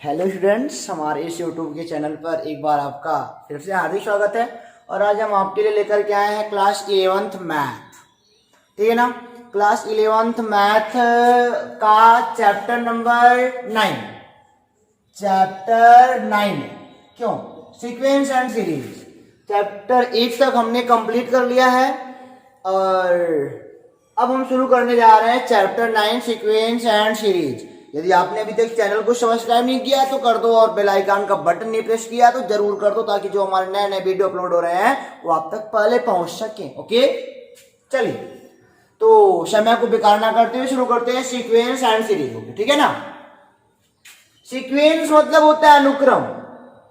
Hello students, हमारे इस YouTube के चैनल पर एक बार आपका फिर से हार्दिक स्वागत है। और आज हम आपके लिए लेकर के आए हैं क्लास 11th मैथ। ठीक है ना। क्लास 11th मैथ का चैप्टर नंबर 9। चैप्टर 9 क्यों सीक्वेंस एंड सीरीज। चैप्टर 8 तक हमने कंप्लीट कर लिया है और अब हम शुरू करने जा रहे हैं चैप्टर 9 सीक्वेंस एंड सीरीज। यदि आपने अभी तक चैनल को सब्सक्राइब नहीं किया तो कर दो और बेल आइकन का बटन नहीं प्रेस किया तो जरूर कर दो, ताकि जो हमारे नए नए वीडियो अपलोड हो रहे हैं वो आप तक पहले पहुंच सके। ओके, चलिए तो समय को बेकार ना करते हुए शुरू करते हैं सीक्वेंस एंड सीरीज। ओके, ठीक है ना। सीक्वेंस मतलब होता है अनुक्रम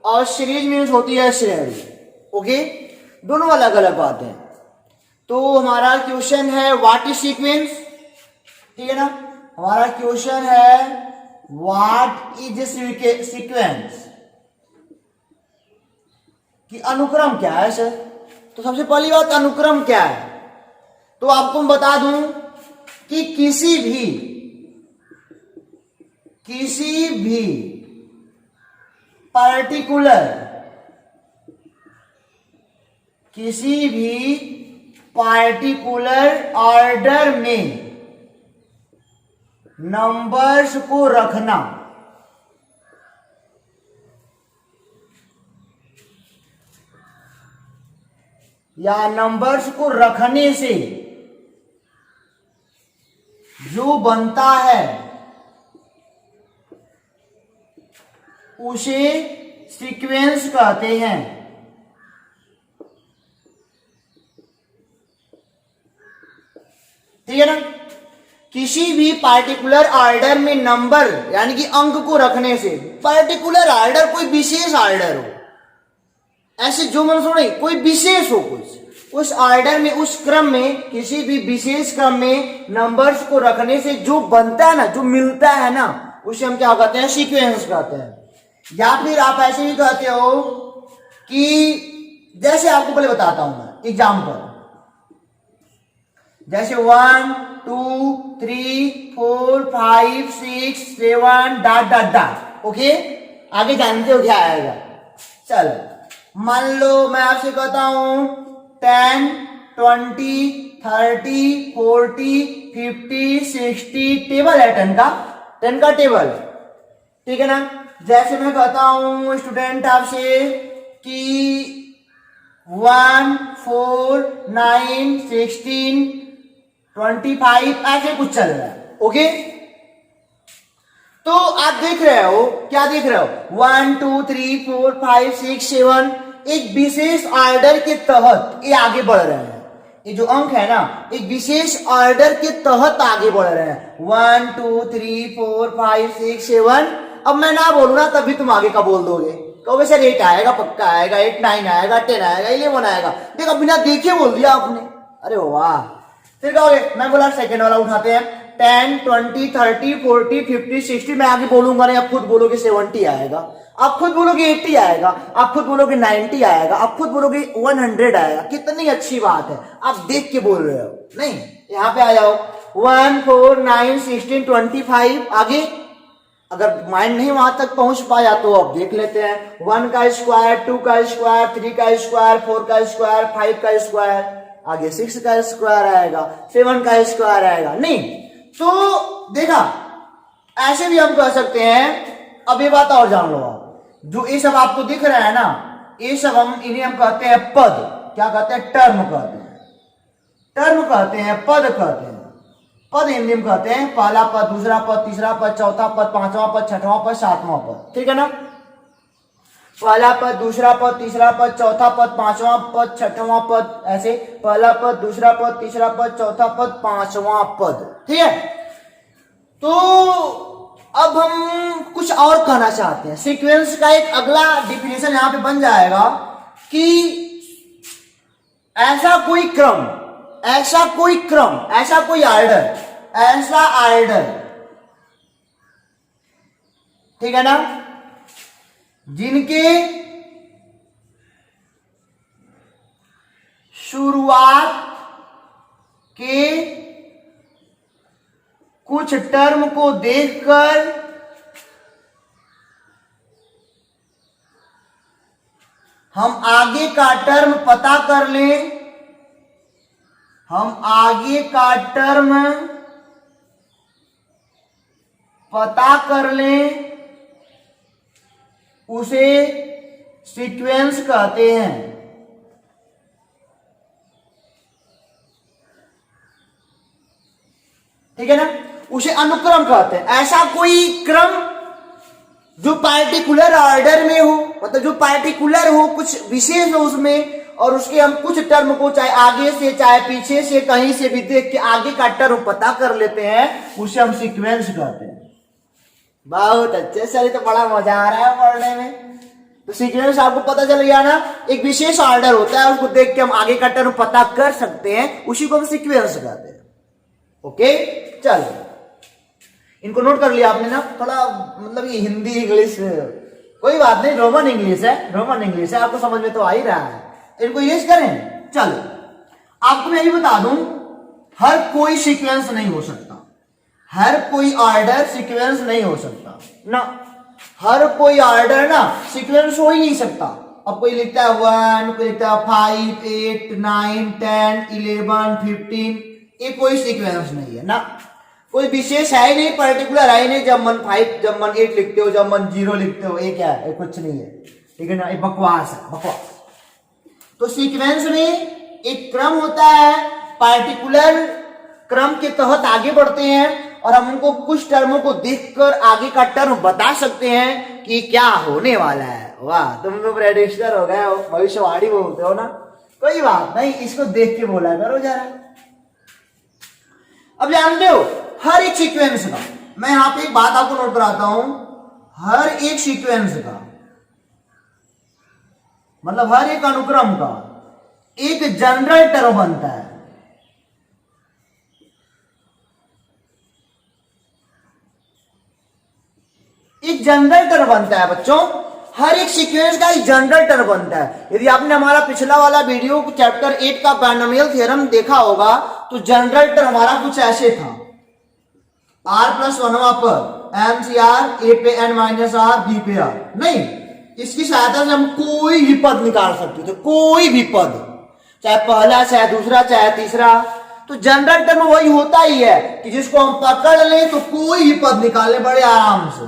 और सीरीज मीन्स होती है श्रेणी। ओके, दोनों अलग अलग बात है। तो हमारा क्वेश्चन है व्हाट इज सीक्वेंस। ठीक है ना। हमारा क्वेश्चन है व्हाट इज सीक्वेंस, कि अनुक्रम क्या है सर। तो सबसे पहली बात अनुक्रम क्या है, तो आपको मैं बता दूं कि किसी भी पार्टिकुलर ऑर्डर में नंबर्स को रखना या नंबर्स को रखने से जो बनता है उसे सीक्वेंस कहते हैं। ठीक है ना। किसी भी पार्टिकुलर ऑर्डर में नंबर यानी कि अंक को रखने से, पार्टिकुलर ऑर्डर कोई विशेष ऑर्डर हो, ऐसे जो मन सुने कोई विशेष हो, कुछ उस ऑर्डर में उस क्रम में किसी भी विशेष क्रम में नंबर्स को रखने से जो बनता है ना, जो मिलता है ना, उसे हम क्या कहते हैं, सीक्वेंस कहते हैं। या फिर आप ऐसे भी कहते हो कि जैसे आपको पहले बताता हूं मैं एग्जाम्पल, जैसे 1 2 3 4 5 6 7 डॉट डॉट डॉट। ओके, आगे जानते हो क्या आएगा। चलो मान लो मैं आपसे कहता हूं 10 20 30 40 50 60, टेबल है 10 का टेबल। ठीक है ना। जैसे मैं कहता हूं स्टूडेंट आपसे कि 1 4 9 16 25 ऐसे कुछ चल रहा है। ओके, तो आप देख रहे हो, क्या देख रहे हो, 1 2 3 4 5 6 7 एक विशेष ऑर्डर के तहत ये आगे बढ़ रहे हैं। ये जो अंक है ना, एक विशेष ऑर्डर के तहत आगे बढ़ रहे हैं। 1 2 3 4 5 6 7। अब मैं ना बोलू ना तभी तुम आगे का बोल दोगे, कहोगे सर 8 आएगा, पक्का आएगा, 8 9 आएगा, 10 आएगा, 11 आएगा। देखो बिना देखे बोल दिया आपने, अरे वाह। फिर कहोगे मैं बोला सेकंड वाला उठाते हैं, 10 20 30 40 50 60। मैं आगे बोलूंगा नहीं, आप खुद बोलोगे 70 आएगा, आप खुद बोलोगे 80 आएगा, आप खुद बोलोगे 90 आएगा, आप खुद बोलोगे 100 आएगा। कितनी अच्छी बात है, आप देख के बोल रहे हो। नहीं, यहां पे आ जाओ 1 4 9 16 25। आगे अगर माइंड नहीं वहां तक पहुंच पाया तो अब देख लेते हैं 1 का स्क्वायर, 2 का स्क्वायर, 3 का स्क्वायर, 4 का स्क्वायर, 5 का स्क्वायर, आगे 6 का स्क्वायर आएगा, 7 का स्क्वायर आएगा। नहीं तो देखा, ऐसे भी हम कह सकते हैं। अब ये बात और जान लो, आप जो ये सब आपको दिख रहा है ना, ये सब इन्हें हम कहते हैं पद। क्या कहते हैं, टर्म कहते हैं, टर्म कहते हैं, पद कहते हैं। पद हिंदी में कहते हैं पहला पद, दूसरा पद, तीसरा पद, चौथा पद, पांचवा पद, छठवां पद, सातवां पद। ठीक है ना। पहला पद, दूसरा पद, तीसरा पद, चौथा पद, पांचवा पद, छठवां पद, ऐसे पहला पद, दूसरा पद, तीसरा पद, चौथा पद, पांचवा पद। ठीक है। तो अब हम कुछ और कहना चाहते हैं। सीक्वेंस का एक अगला डिफिनेशन यहां पे बन जाएगा कि ऐसा कोई क्रम, ऐसा कोई ऑर्डर, ऐसा ऑर्डर, ठीक है ना, जिनके शुरुआत के कुछ टर्म को देखकर हम आगे का टर्म पता कर लें, हम आगे का टर्म पता कर लें, उसे सीक्वेंस कहते हैं। ठीक है ना, उसे अनुक्रम कहते हैं। ऐसा कोई क्रम जो पार्टिकुलर ऑर्डर में हो, मतलब जो पार्टिकुलर हो, कुछ विशेष हो उसमें, और उसके हम कुछ टर्म को चाहे आगे से चाहे पीछे से कहीं से भी देख के आगे का टर्म पता कर लेते हैं, उसे हम सीक्वेंस कहते हैं। बहुत अच्छे सर, तो बड़ा मजा आ रहा है पढ़ने में। तो सीक्वेंस आपको पता चल गया ना, एक विशेष ऑर्डर होता है, उसको देख के हम आगे का टर्म पता कर सकते हैं, उसी को हम सीक्वेंस कहते हैं। ओके, चलो इनको नोट कर लिया आपने ना। थोड़ा मतलब ये हिंदी इंग्लिश कोई बात नहीं, रोमन इंग्लिश है, रोमन इंग्लिश है, आपको समझ में तो आ ही रहा है। इनको इरेज करें। चलो आपको मैं ये बता दूं, हर कोई सीक्वेंस नहीं हो सकता, हर कोई ऑर्डर सीक्वेंस नहीं हो सकता ना, हर कोई ऑर्डर ना सीक्वेंस हो ही नहीं सकता। अब कोई लिखता है 1, कोई लिखता है 5, 8, 9, 10, 11, 15, ये कोई सीक्वेंस नहीं है ना, कोई विशेष है ही नहीं, पर्टिकुलर है ही नहीं। जब मन 5 जब मन 8 लिखते हो, जब मन 0 लिखते हो, ये क्या है? कुछ नहीं है, ठीक है ना, ये बकवास है, बकवास। तो सीक्वेंस में एक क्रम होता है, पार्टिकुलर क्रम के तहत आगे बढ़ते हैं, और हम उनको कुछ टर्मों को देखकर आगे का टर्म बता सकते हैं कि क्या होने वाला है। वाह, तुम तो प्रेडिक्टर हो गए हो, भविष्यवाणी बोलते हो ना। कोई बात नहीं, इसको देख के बोला करो जरा। अब जानते हो हर एक सीक्वेंस का, मैं यहां पे एक बात आपको नोट कराता हूं, हर एक सीक्वेंस का मतलब हर एक अनुक्रम का एक जनरल टर्म बनता है। एक जनरल टर्म बनता है बच्चों, हर एक सीक्वेंस का एक जनरल टर्म बनता है। यदि आपने हमारा पिछला वाला वीडियो चैप्टर 8 का बायनोमियल थ्योरम देखा होगा, तो जनरल टर्म हमारा कुछ ऐसे था, r+1वां पद MCR, a पे n माइनस r, b पे r। नहीं, इसकी सहायता से हम कोई भी पद निकाल सकते थे, कोई भी पद, चाहे पहला, चाहे दूसरा, चाहे तीसरा। तो जनरल टर्म वही होता ही है कि जिसको हम पकड़ लें तो कोई भी पद निकाल ले बड़े आराम से।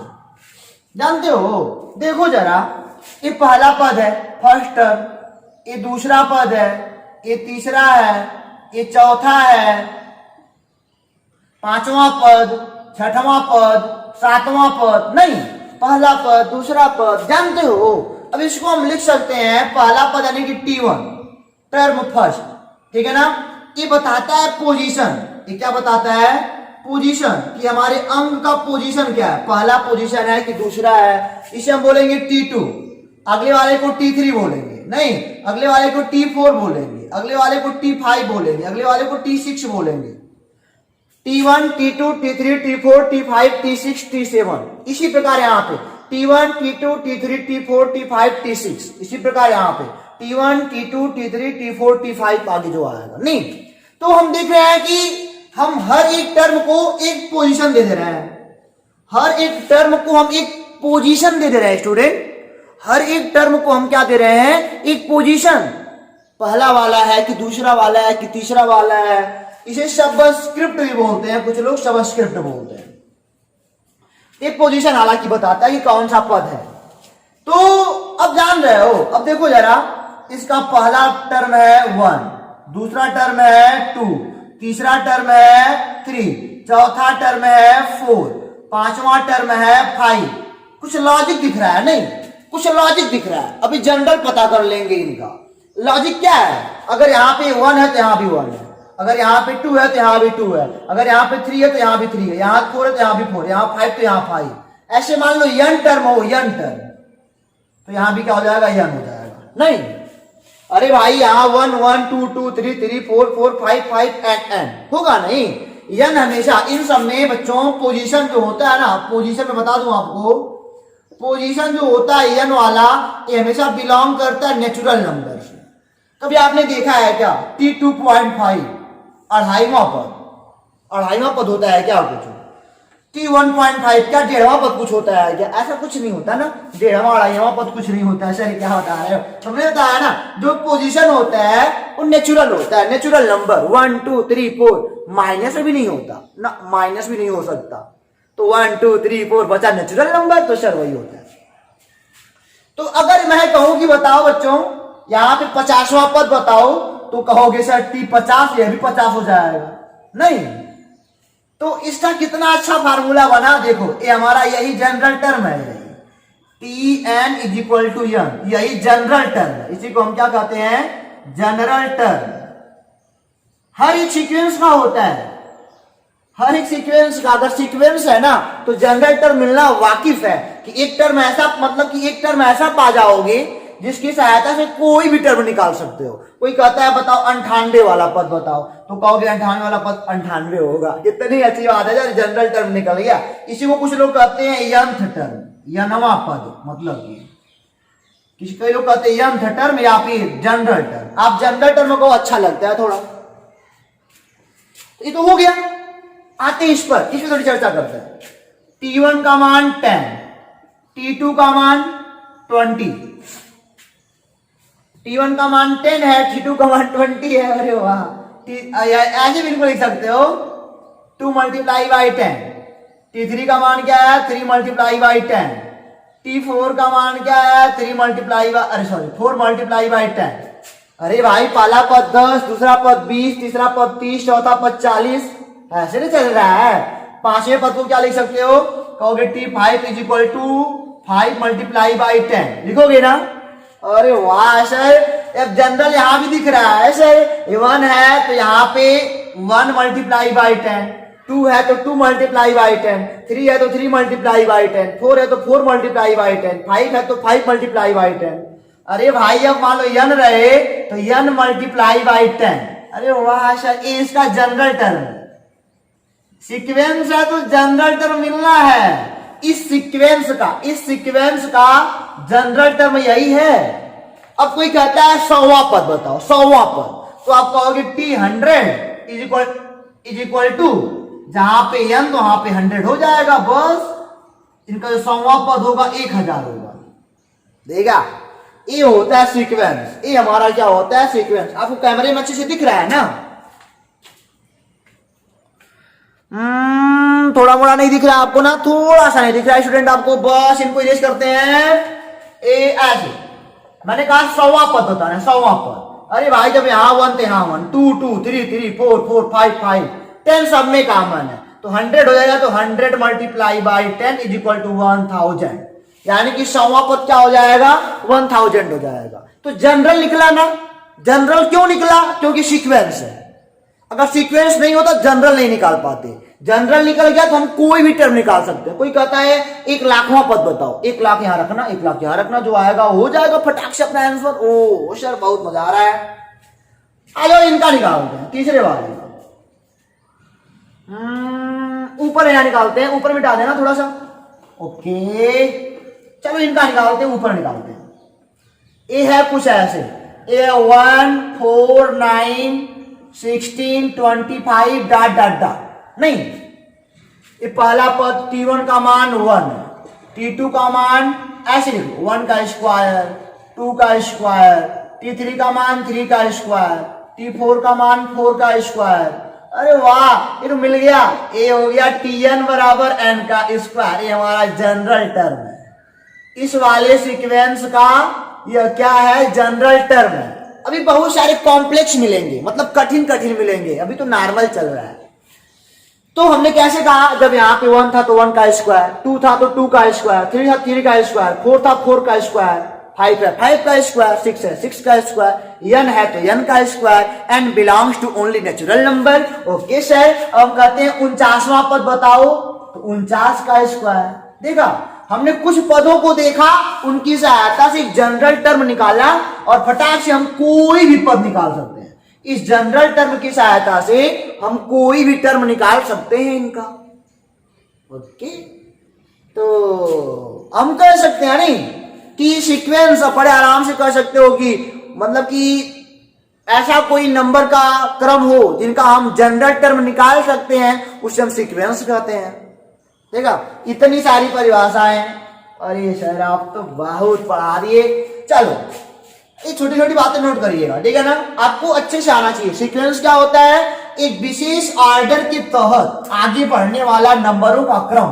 जानते हो, देखो जरा, ये पहला पद है फर्स्ट टर्म, ये दूसरा पद है, ये तीसरा है, ये चौथा है, पांचवां पद, छठवां पद, सातवां पद। नहीं, पहला पद, दूसरा पद। जानते हो, अब इसको हम लिख सकते हैं, पहला पद यानी कि T1 टर्म फर्स्ट, ठीक है ना। ये बताता है पोजीशन, ये क्या बताता है? पोजीशन, कि हमारे अंक का पोजीशन क्या है, पहला पोजीशन है कि दूसरा है। इसे हम बोलेंगे T2, अगले वाले को T3 बोलेंगे, नहीं अगले वाले को T4 बोलेंगे, अगले वाले को T5 बोलेंगे, अगले वाले को T6 बोलेंगे। T1, T2, T3, T4, T5, T6, T7। इसी प्रकार यहाँ पे T1, T2, T3, T4, T5, T6। इसी प्रकार यहाँ पे T1, T2, T3, T4, T5 आगे जो आएगा। नहीं, तो हम देख रहे हैं कि हम हर एक टर्म को एक पोजीशन दे रहे हैं, हर एक टर्म को हम एक पोजीशन दे रहे हैं स्टूडेंट। हर एक टर्म को हम क्या दे रहे हैं? एक पोजीशन। पहला वाला है कि दूसरा वाला है कि तीसरा वाला है। इसे सबस्क्रिप्ट भी बोलते हैं, कुछ लोग सबस्क्रिप्ट बोलते हैं। एक पोजीशन हालांकि बताता है कि कौन सा पद है। तो अब जान रहे हो, अब देखो जरा, इसका पहला टर्म है 1, दूसरा टर्म है 2, तीसरा टर्म है 3, चौथा टर्म है 4, पांचवा टर्म है 5। कुछ लॉजिक दिख रहा है? नहीं, कुछ लॉजिक दिख रहा है। अभी जनरल पता कर लेंगे इनका लॉजिक क्या है। अगर यहाँ पे 1 है तो यहाँ भी 1 है, अगर यहाँ पे 2 है तो यहाँ भी 2 है, अगर यहाँ पे 3 है तो यहाँ भी 3 है, यहाँ 4 है तो यहाँ भी 4, यहाँ 5 तो यहाँ 5। ऐसे मान लो n टर्म हो, n टर्म, तो यहाँ भी क्या हो जाएगा? n हो जाएगा। नहीं, अरे भाई यहाँ 1 1 2 2 3 3 4 4 5 5 n होगा नहीं। n हमेशा इन सब में बच्चों पोजीशन जो होता है ना, पोजीशन में बता दूं आपको, पोजीशन जो होता है n वाला, ये हमेशा बिलोंग करता है नेचुरल नंबर से। कभी आपने देखा है क्या T2.5 अढ़ाईवां पद, अढ़ाईवां पद होता है क्या कुछ? t 1.5 क्या डेढ़वा पद कुछ होता है क्या? ऐसा कुछ नहीं होता ना, डेढ़वा अढ़ाईवा पद कुछ नहीं होता है। सर क्या बता रहे हो? तुमने बताया ना जो पोजीशन होता है वो नेचुरल होता है, नेचुरल नंबर 1 2 3 4 माइनस भी नहीं होता ना, माइनस भी नहीं हो सकता। तो 1 2 3 4 बचा नेचुरल नंबर, तो सर वही होता है। तो अगर मैं कहूं कि बताओ बच्चों यहाँ पे 50वां पद बताओ, तो कहोगे सर t 50, यह भी 50 हो जाएगा। नहीं, तो इसका कितना अच्छा फार्मूला बना, देखो ये हमारा यही जनरल टर्म है, T N is equal to N, यही जनरल टर्म है। इसी को हम क्या कहते हैं? General term. हर एक सीक्वेंस का होता है, हर एक सीक्वेंस का, अगर सीक्वेंस है ना तो जनरल टर्म मिलना वाकिफ है कि एक टर्म ऐसा, मतलब कि एक टर्म ऐसा पा जाओगे जिसकी सहायता से कोई भी टर्म निकाल सकते हो। कोई कहता है बताओ 98 वाला पद बताओ, तो कहोगे 98 वाला पद 98 होगा। कितनी अच्छी बात है यार, जनरल टर्म निकल गया। इसी को कुछ लोग कहते हैं यंथ टर्म, यनवा पद, मतलब कि कई लोग कहते हैं यंथ टर्म या फिर जनरल टर्म। आप जनरल टर्म को अच्छा लगता है थोड़ा, ये तो हो गया। आते हैं इस पर थोड़ी चर्चा करते हैं। t1 का मान 10, t2 का मान 20, t1 का मान 10 है, t2 का मान 20 है। अरे वाह, ऐसे बिल्कुल लिख सकते हो 2 मल्टीप्लाई बाई 10। t3 का मान क्या है? 3 मल्टीप्लाई बाई 10। t4 का मान क्या है? 3 मल्टीप्लाई बाई, अरे सॉरी 4 मल्टीप्लाई बाई 10। अरे भाई पहला पद 10, दूसरा पद 20, तीसरा पद 30, चौथा पद 40, ऐसे नहीं चल रहा है। पांचवें पद को क्या लिख सकते हो? कहोगे t5 is equal to 5 multiply by 10, लिखोगे ना? अरे वाह सर, अब जनरल यहां भी दिख रहा है सर। 1 है तो यहाँ पे 1 मल्टीप्लाई बाई 10, 2 है तो 2 मल्टीप्लाई बाई 10, 3 है तो 3 मल्टीप्लाई बाई 10, 4 है तो 4 मल्टीप्लाई बाई 10, 5 है तो 5 मल्टीप्लाई बाई 10। अरे भाई अब मान लो n रहे तो n मल्टीप्लाई बाई 10। अरे वाह सर, ये इसका जनरल टर्म, सीक्वेंस है तो जनरल टर्म मिलना है। इस सीक्वेंस का जनरल टर्म यही है। अब कोई कहता है 100वां पद बताओ, 100वां पद, तो आप कहोगे t100 इज इक्वल टू, जहां पे n तो वहां पे 100 हो जाएगा। बस इनका जो 100वां पद होगा 1000 होगा। देगा, ये होता है सीक्वेंस। ये हमारा क्या होता है? सीक्वेंस। आपको कैमरे में अच्छे से दिख रहा है ना? थोड़ा मोड़ा नहीं दिख रहा है आपको ना? थोड़ा सा नहीं दिख रहा है स्टूडेंट आपको? बस इनको इरेज करते हैं। ए ऐसे मैंने कहा 100वां पद होता है, 100वां पद। अरे भाई जब यहाँ 1 थे, यहाँ 1, 2 2 3 3 4 4 5 5 10 सब में कॉमन है, तो 100 हो जाएगा। तो 100 multiply by 10 is equal to 1000, यानी कि 100वां पद क्या हो जाएगा? 1000 हो जाएगा। तो जनरल निकला ना? जनरल क्यों निकला? क्योंकि सीक्वेंस है। अगर सीक्वेंस नहीं होता जनरल नहीं निकाल पाते। जनरल निकल गया तो हम कोई भी टर्म निकाल सकते हैं। कोई कहता है 1,00,000वां पद बताओ, 1 लाख यहां रखना, 1 लाख यहां रखना, जो आएगा हो जाएगा फटाक से अपना आंसर। ओ सर बहुत मजा आ रहा है। आ जाओ इनका निकालते हैं, तीसरे वाले का। ऊपर यहां निकालते हैं, ऊपर मिटा देना थोड़ा सा। ओके चलो इनका निकालते हैं, ऊपर निकालते हैं। ये है कुछ ऐसे, ए 1 4 9 16 25 डॉट डॉट डॉट। नहीं, ये पहला पद t1 का मान 1, t2 का मान ऐसे लिखो 1 का स्क्वायर, 2 का स्क्वायर, t3 का मान 3 का स्क्वायर, t4 का मान 4 का स्क्वायर। अरे वाह, ये तो मिल गया। ये हो गया tn बराबर n का स्क्वायर। ये हमारा जनरल टर्म है। इस वाले सीक्वेंस का यह क्या है? जनरल टर्म है। अभी बहुत सारे कॉम्प्लेक्स मिलेंगे, मतलब कठिन कठिन मिलेंगे, अभी तो नॉर्मल चल रहा है। तो हमने कैसे कहा? जब यहाँ पे 1 था तो 1 का स्क्वायर, 2 था तो 2 का स्क्वायर, 3 था 3 का स्क्वायर, 4 था 4 का स्क्वायर, 5 है 5 का स्क्वायर, 6 है 6 का स्क्वायर, n है तो n का square, n belongs to only natural number. Okay sir, अब कहते हैं 49वां पद बताओ, तो 49 का स्क्वायर। देखा, हमने कुछ पदों को देखा, उनकी सहायता से एक जनरल टर्म निकाला और फटाक से हम कोई भी पद निकाल सकते हैं। इस जनरल टर्म की सहायता से हम कोई भी टर्म निकाल सकते हैं इनका। ओके, तो हम कह सकते हैं नहीं कि सीक्वेंस, बड़े आराम से कह सकते हो कि मतलब कि ऐसा कोई नंबर का क्रम हो जिनका हम जनरल टर्म निकाल सकते हैं, उसे हम सीक्वेंस कहते हैं। देखा, इतनी सारी परिभाषाएं। अरे सर आप तो बहुत पढ़ा दिए। चलो ये छोटी छोटी बातें नोट करिएगा, ठीक है ना, आपको अच्छे से आना चाहिए। सीक्वेंस क्या होता है? एक विशेष ऑर्डर के तहत आगे बढ़ने वाला नंबरों का क्रम।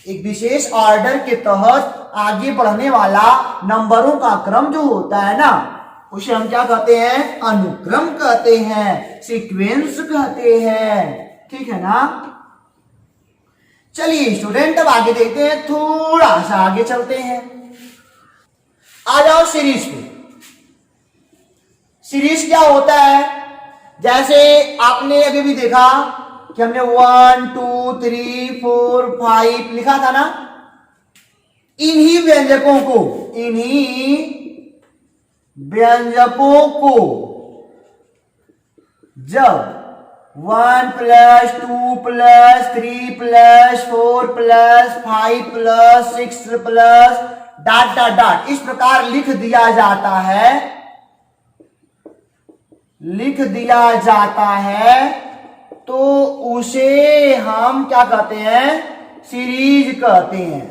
एक विशेष ऑर्डर के तहत आगे बढ़ने वाला नंबरों का क्रम जो होता है ना, उसे हम क्या कहते हैं? अनुक्रम कहते हैं, सीक्वेंस कहते हैं, ठीक है ना। चलिए स्टूडेंट अब आगे देखते हैं, थोड़ा सा आगे चलते हैं। आ जाओ सीरीज पे। सीरीज क्या होता है? जैसे आपने अभी भी देखा कि हमने 1 2 3 4 5 लिखा था ना, इन्हीं व्यंजकों को जब 1 + 2 + 3 + 4 + 5 + 6 + ... इस प्रकार लिख दिया जाता है तो उसे हम क्या कहते हैं? सीरीज कहते हैं।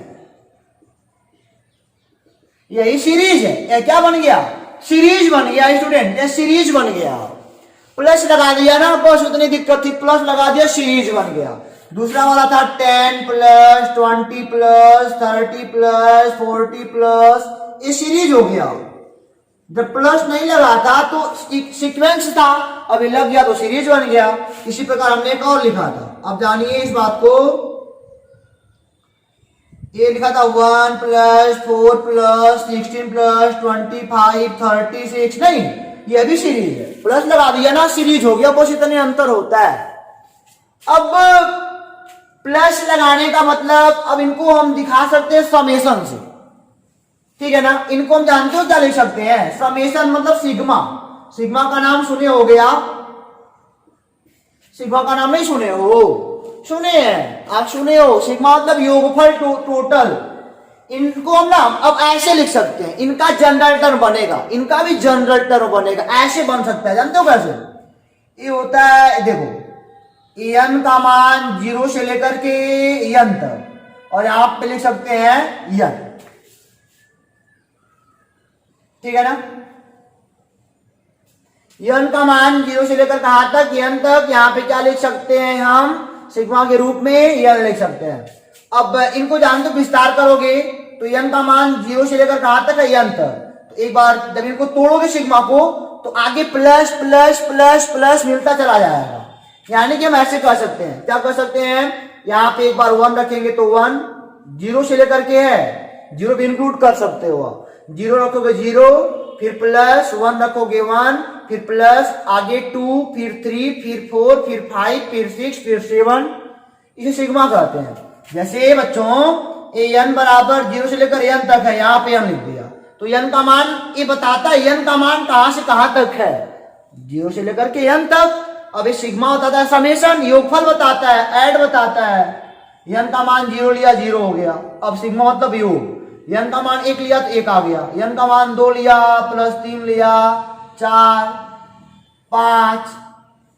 यही सीरीज है। यह क्या बन गया? सीरीज बन गया स्टूडेंट, यह सीरीज बन गया। प्लस लगा दिया ना, बस उतनी दिक्कत थी, प्लस लगा दिया, सीरीज बन गया। दूसरा वाला था 10 + 20 + 30 + 40 +, ये सीरीज हो गया। जब प्लस नहीं लगा था तो सीक्वेंस था, अभी लग गया तो सीरीज बन गया। इसी प्रकार हमने एक और लिखा था, अब जानिए इस बात को। ये लिखा था 1 + 4 + 16 + 25 36, नहीं, ये भी सीरीज है। प्लस लगा दिया ना, सीरीज हो गया, बस इतने अंतर होता है। अब प्लस लगाने का मतलब, अब इनको हम दिखा सकते हैं समेशन से, ठीक है ना। इनको हम जानते हो क्या लिख सकते हैं? समेशन मतलब सिग्मा। सिग्मा का नाम सुने हो गया? सिग्मा का नाम नहीं सुने हो? सुने हैं आप, सुने हो। सिग्मा मतलब योगफल, टोटल। इनको हम ना अब ऐसे लिख सकते हैं, इनका जनरल टर्म बनेगा, इनका भी जनरल टर्म बनेगा, ऐसे बन सकता है। जानते हो कैसे? ये होता है, देखो, n का मान 0 से लेकर के n तक, और यहां पे लिख सकते हैं n, ठीक है ना। n का मान 0 से लेकर कहां तक? n तक। यहां पे क्या लिख सकते हैं हम? सिग्मा के रूप में n लिख सकते हैं। अब इनको जानते हो, विस्तार करोगे तो n का मान 0 से लेकर कहां तक है? n तक। तो एक बार जब इनको तोड़ोगे सिग्मा को, तो आगे प्लस प्लस प्लस प्लस मिलता चला जाएगा। यानी कि हम ऐसे कह सकते हैं, क्या कह सकते हैं? यहां पे एक बार 1 रखेंगे तो 1, 0 से लेकर के है, 0 भी इंक्लूड कर सकते हो। 0 रखोगे 0, फिर प्लस 1 रखोगे 1, फिर प्लस आगे 2, फिर 3, फिर 4, फिर 5, फिर 6, फिर 7, इसे सिग्मा कहते हैं। जैसे बच्चों n बराबर 0 से लेकर n तक है, यहां पे n लिख दिया, तो n का मान ये बताता है n का मान कहां से कहां तक है? 0 से लेकर के n तक। अब ये सिग्मा बताता है समेशन, योगफल बताता है, ऐड बताता है। n का मान 0 लिया, 0 हो गया। अब सिग्मा मतलब योग। n का मान 1 लिया तो 1 आ गया, n का मान 2 लिया, +3 लिया, 4 5,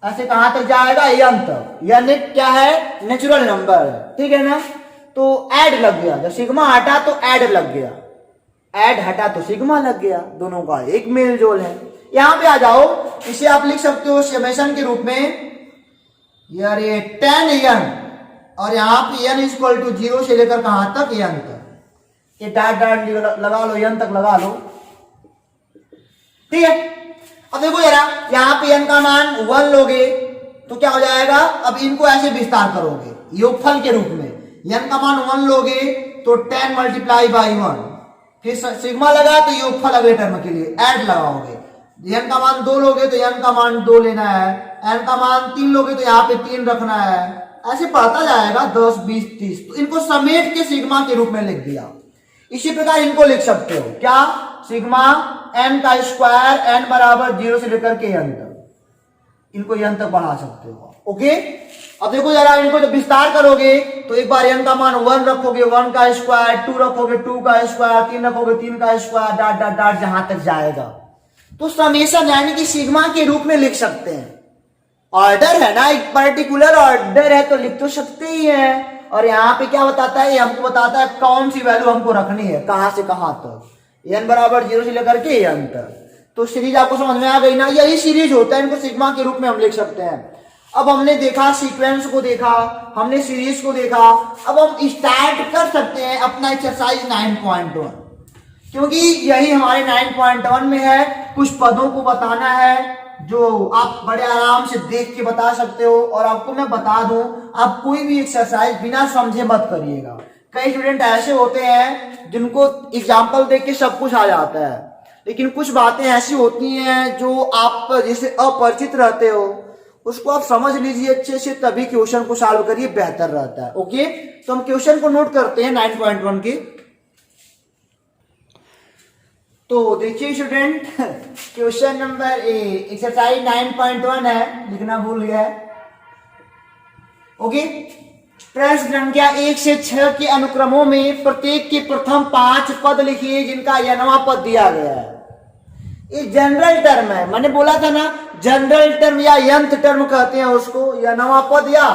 ऐसे कहां तक जाएगा? n तक। n क्या है? नेचुरल नंबर है, ठीक है ना। तो ऐड लग गया, जब सिग्मा हटा तो ऐड लग गया, ऐड हटा तो सिग्मा लग गया, दोनों का एक मेल जोल है। यहां पे आ जाओ, इसे आप लिख सकते हो समेशन के रूप में, यार ये 10n, और यहां पे n = 0 से लेकर कहां तक? n तक। ये डाट लगा लो, n तक लगा लो, ठीक है। अब देखो जरा, यहां पे n का मान 1 लोगे तो क्या हो जाएगा? अब इनको ऐसे विस्तार करोगे योगफल के रूप में, n का मान 1 लोगे तो 10 × 1, फिर सिग्मा लगा तो योगफल अगले टर्म के लिए ऐड लगाओगे। n का मान 2 लोगे तो n का मान 2 लेना है, n का मान 3 लोगे तो यहाँ पे 3 रखना है, ऐसे बढ़ता जाएगा 10 20 30। तो इनको समेट के सिग्मा के रूप में लिख दिया। इसी प्रकार इनको लिख सकते हो, क्या? सिग्मा n का स्क्वायर, n बराबर 0 से लेकर के n तक, इनको n तक बढ़ा सकते हो, ओके। अब देखो जरा, इनको जब विस्तार करोगे तो एक बार n का मान 1 रखोगे, 1 का स्क्वायर, 2 रखोगे, 2 का स्क्वायर, 3 रखोगे, 3 का स्क्वायर, डाट डाट डाट जहां तक जाएगा। तो समेशन यानी कि सिग्मा के रूप में लिख सकते हैं। ऑर्डर है ना, एक पर्टिकुलर ऑर्डर है तो लिख तो सकते ही है। और यहाँ पे क्या बताता है, ये हमको बताता है कौन सी वैल्यू हमको रखनी है, कहां से कहां तक, n बराबर 0 से लेकर के n तक। तो सीरीज आपको समझ में आ गई ना, यही सीरीज होता है, इनको सिग्मा के रूप में हम लिख सकते हैं। अब हमने देखा सीक्वेंस को, देखा हमने सीरीज को देखा, अब हम स्टार्ट कर सकते हैं अपना एक्सरसाइज 9.1, क्योंकि यही हमारे 9.1 में है। कुछ पदों को बताना है जो आप बड़े आराम से देख के बता सकते हो, और आपको मैं बता दूं, आप कोई भी एक्सरसाइज बिना समझे मत करिएगा। कई स्टूडेंट ऐसे होते हैं जिनको एग्जाम्पल देख के सब कुछ आ जाता है, लेकिन कुछ बातें ऐसी होती हैं जो आप जिससे अपरिचित रहते हो उसको आप समझ लीजिए अच्छे से, तभी क्वेश्चन को सॉल्व करिए, बेहतर रहता है। ओके, तो हम क्वेश्चन को नोट करते हैं 9.1 के। तो देखिए student, question number A, exercise 9.1 है, लिखना भूल गया है। ओके, प्रश्न संख्या 1 से 6 के अनुक्रमों में प्रत्येक के प्रथम 5 पद लिखिए जिनका यनवा पद दिया गया है। ये जनरल टर्म है, मैंने बोला था ना, जनरल टर्म या यंत्र टर्म कहते हैं उसको, यनवा पद या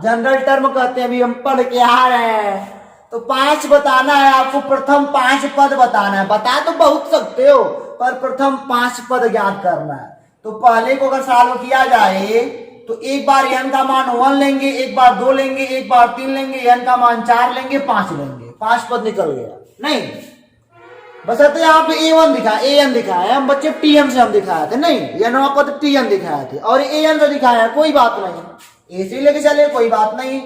जनरल टर्म कहते हैं। अभी हम पढ़ के आ रहे हैं, तो 5 बताना है आपको, प्रथम 5 पद बताना है। बता तो बहुत सकते हो, पर प्रथम 5 पद ज्ञात करना है। तो पहले को अगर सॉल्व किया जाए तो एक बार n का मान 1 लेंगे, एक बार 2 लेंगे, एक बार 3 लेंगे, n का मान 4 लेंगे, 5 लेंगे, 5 पद निकल गया। नहीं, बस तो यहाँ पे a1 दिखा, an दिखाया है, हम बच्चे tm से हम दिखाए थे, नहीं यनवा पद tn दिखाए थे, और an से दिखाया है, कोई बात नहीं, a से लेके चले, कोई बात नहीं।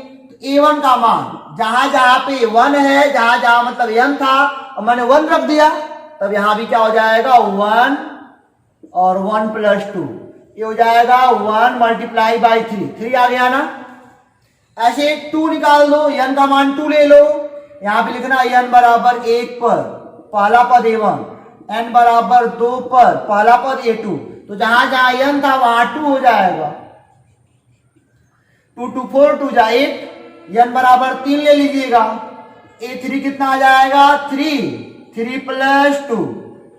a1 का मान जहां जहां पे 1 है, जहां जहां मतलब n था और मैंने 1 रख दिया, तब यहां भी क्या हो जाएगा 1 और 1 + 2, ये हो जाएगा 1 × 3 आ गया ना। ऐसे 2 निकाल दो, n का मान 2 ले लो, यहां पे लिखना n बराबर 1 पर पहला पद a1, n बराबर 2 पर पहला पद a2, तो जहां जहां n था वहां 2 हो जाएगा, 2 2 4 2 जा 8, n बराबर 3 ले लीजिएगा, a3 कितना आ जाएगा 3 + 2,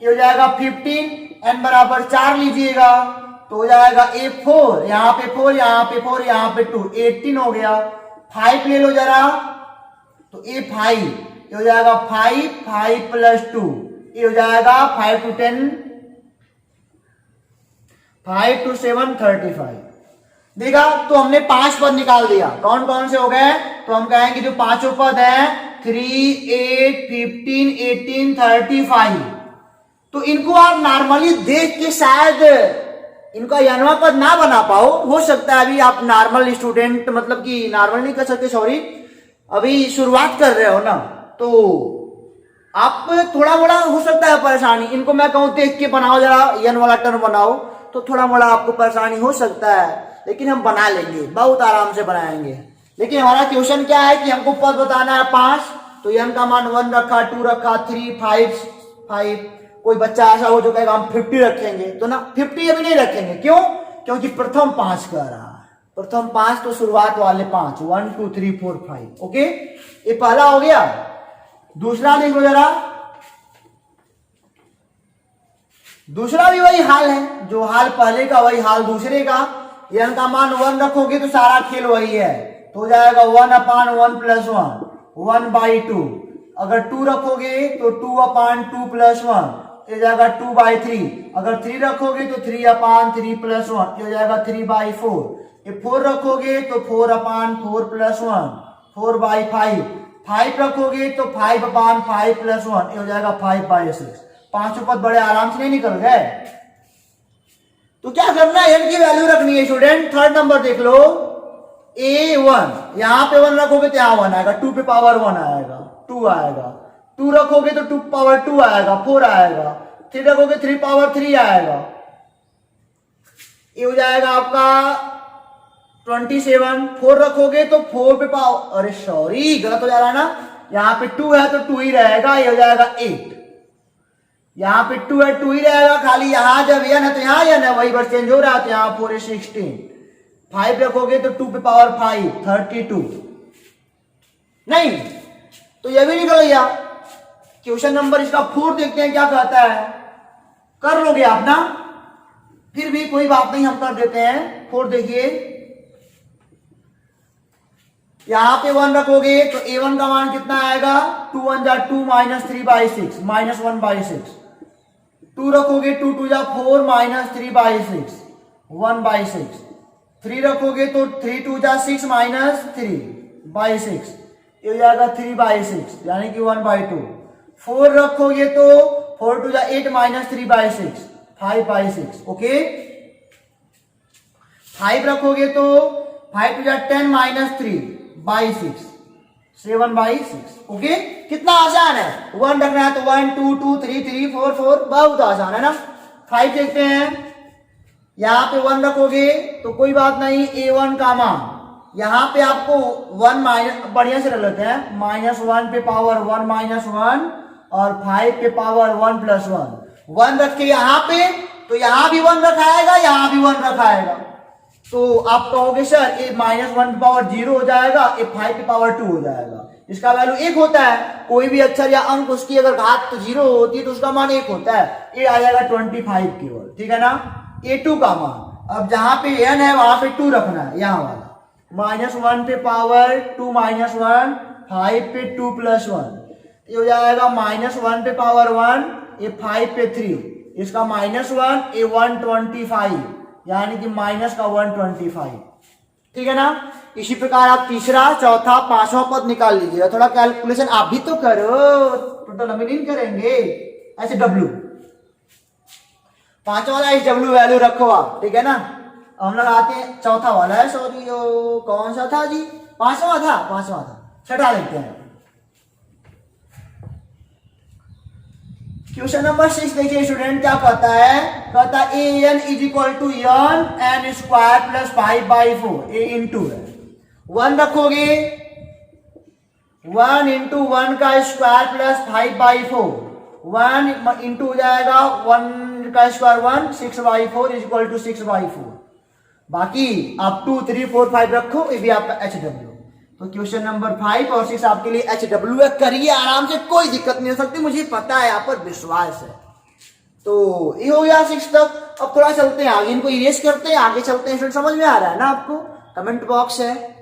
ये हो जाएगा 15, n बराबर 4 लीजिएगा तो हो जाएगा a4, यहाँ पे 4, यहाँ पे 4, यहाँ पे 2, 18 हो गया। 5 ले लो जरा, तो a5, ये हो जाएगा 5 + 2, ये हो जाएगा 5 × 10, 5 × 7 35। देखा, तो हमने 5 पद निकाल दिया। कौन कौन से हो गए, तो हम कहेंगे जो पांचों पद है 3 8 15 18 35, तो इनको आप नॉर्मली देख के शायद इनका यनवा पद ना बना पाओ, हो सकता है अभी आप नॉर्मल स्टूडेंट, मतलब कि नॉर्मल नहीं कर सकते, सॉरी, अभी शुरुआत कर रहे हो ना, तो आप थोड़ा मोड़ा हो सकता है परेशानी, इनको मैं कहूं देख के बनाओ जरा, यन वाला टर्म बनाओ, तो थोड़ा मोड़ा आपको परेशानी हो सकता है, लेकिन हम बना लेंगे, बहुत आराम से बनाएंगे। लेकिन हमारा क्वेश्चन क्या है कि हमको पद बताना है 5, तो n का मान 1 रखा, 2 रखा, 3 5। कोई बच्चा ऐसा हो जो कहेगा हम 50 रखेंगे, तो ना 50 अभी नहीं रखेंगे, क्यों, क्योंकि प्रथम 5 कह रहा है, प्रथम 5 तो शुरुआत वाले 5, 1 2 3 4 5। ओके, ये पहला हो गया। दूसरा देख लो जरा, दूसरा भी वही हाल है, जो हाल पहले का वही हाल दूसरे का। n का मान 1 रखोगे तो सारा खेल वही है, तो हो जाएगा 1/1 + 1, 1/2। अगर 2 रखोगे तो 2/2 + 1, ये जाएगा 2/3। अगर 3 रखोगे तो 3/3 + 1, ये हो जाएगा 3/4। ये 4 रखोगे तो 4/4 + 1, 4/5। 5 रखोगे तो 5/5 + 1, ये हो जाएगा 5/6। पांचों पद बड़े आराम से नहीं निकल गए। तो क्या करना है, n की वैल्यू रखनी है स्टूडेंट। थर्ड नंबर देख लो, a1, यहां पे 1 रखोगे तो यहां 1 आएगा, 2 पे पावर 1 आएगा, 2 आएगा। 2 रखोगे तो 2 पावर 2 आएगा, 4 आएगा। 3 रखोगे 3 पावर 3 आएगा, ये हो जाएगा आपका 27। 4 रखोगे तो 4 पे पावर, अरे सॉरी गलत हो जा रहा है ना, यहाँ पे 2 है तो 2 ही रहेगा, ये हो जाएगा 8। यहाँ पे 2 है 2 ही रहेगा, खाली यहाँ जब n है तो यहाँ n है, वही बस चेंज हो रहा है, तो यहाँ 4 है 16। 5 रखोगे तो 2 पे पावर 5, 32। नहीं, तो ये भी निकल गया। क्वेश्चन नंबर इसका 4 देखते हैं क्या कहता है, कर लोगे आप ना, फिर भी कोई बात नहीं, हम कर देते हैं। 4 देखिए, यहां पे 1 रखोगे तो a1 का मान कितना आएगा, 2 1 जा 2 माइनस 3/6 माइनस 1/6। 2 रखोगे 2 2 जा 4 माइनस 3/6 1/6। 3 रखोगे तो 3 2 जा 6 माइनस 3/6, ये हो जाएगा 3/6 यानी कि 1/2। 4 रखोगे तो 4 2 जा 8 माइनस 3/6 5/6। ओके 5 रखोगे तो 5 2 जा 10 माइनस 3/6 7/6। ओके कितना आसान है, 1 रखना है तो 1 2 2 3 3 4 4, बहुत आसान है ना। 5 देखते हैं, यहां पे 1 रखोगे तो कोई बात नहीं, a1 का मान यहां पे आपको 1 माइनस, बढ़िया से रख लेते हैं, -1 पे पावर 1 माइनस 1 और 5 पे पावर 1 प्लस 1। 1 रख के यहां पे तो यहां भी 1 रखाएगा, यहां भी 1 रखाएगा, तो आप कहोगे सर ये -1 पे पावर 0 हो जाएगा, ये 5 पे पावर 2 हो जाएगा। इसका वैल्यू 1 होता है, कोई भी अक्षर या अंक उसकी अगर घात 0 होती है तो उसका मान 1 होता है, ये आ जाएगा 25 केवल, ठीक है ना। a2 का मान, अब जहां पे n है वहां पे 2 रखना है, यहां वाला -1 पे पावर 2 माइनस 1 5 पे 2 प्लस 1, ये हो जाएगा -1 पे पावर 1 ये 5 पे 3, इसका -1 ये 125 यानी कि माइनस का 125, ठीक है ना। इसी प्रकार आप तीसरा चौथा पांचवा पद निकाल लीजिएगा, थोड़ा कैलकुलेशन आप भी तो करो, टोटल हम नहीं करेंगे। ऐसे डब्ल्यू पांचवा वाला इस डब्ल्यू वैल्यू रखो आप, ठीक है ना। हम लोग आते हैं चौथा वाला है, सॉरी कौन सा था जी, पांचवा था, छठा लिखते हैं। क्वेश्चन नंबर 6 देखिए स्टूडेंट क्या कहता है, कहता है an is equal to n square plus 5/4, a into है 1 रखोगे 1 इंटू 1 का स्क्वायर प्लस 5/4, 1 इंटू हो जाएगा 1 का स्क्वायर 1 6/4 इज इक्वल टू 6/4। बाकी आप 2 3 4 5 रखो, ये भी आपका HW। तो क्वेश्चन नंबर 5 और 6 आपके लिए HW है, करिए आराम से, कोई दिक्कत नहीं हो सकती, मुझे पता है, आप पर विश्वास है। तो ये हो गया 6 तक। अब थोड़ा चलते हैं आगे, इनको इरेज करते हैं, आगे चलते हैं। समझ में आ रहा है ना आपको, कमेंट बॉक्स है,